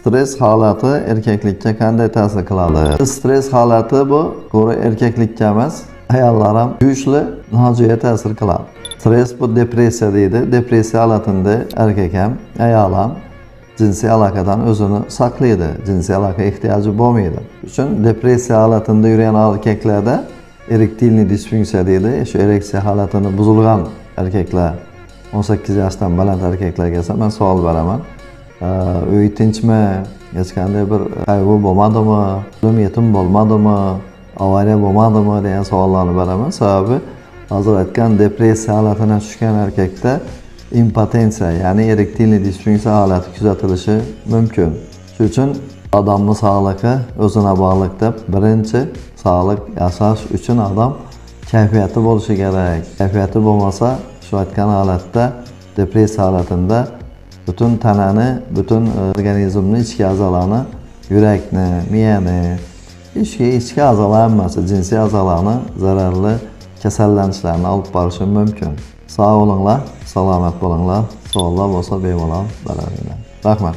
Stres holati erkaklikka qanday ta'sir qiladi? Stres holati bu to'g'ri erkaklikka emas, ayollar ham kuchli nojo'ya ta'sir qiladi. Stres bu depressiya deydi. Depressiya holatida erkak ham, ayol ham jinsiy aloqadan o'zini saqlaydi. Jinsiy aloqa ehtiyoji bo'lmaydi. Uchun depressiya holatida yurgan erkaklarda erektilniy disfunksiya deydi. Shu ereksiya holatini buzilgan erkaklar 18 yoshdan baland erkaklarga esa men savol beraman. Uy tinchmi? Hech qanday bir qayg'u bo'lmadimi? O'lim yetim bo'lmadimi? Avariya bo'lmadimi degan savollarni beraman. Sababi hozir aytgan depressiya holatiga tushgan erkakda impotensiya, ya'ni erektilniy disfunksiya holati kuzatilishi mumkin. Shuning uchun odamning sog'ligi o'zina bog'liq deb, birinchi sog'lik yashash uchun odam kayfiyati bo'lishi kerak. Kayfiyati bo'lmasa, shu aytgan holatda depressiya holatida butun tanani, butun organizmni, ichki a'zolarni, yurakni, miyani, ichki a'zolar hammasi, jinsiy a'zolarni zararli kasallanishlarni olib borishi mumkin. Sog' bo'linglar, salomat bo'linglar. Savollar bo'lsa bemalol beraveringlar. Rahmat.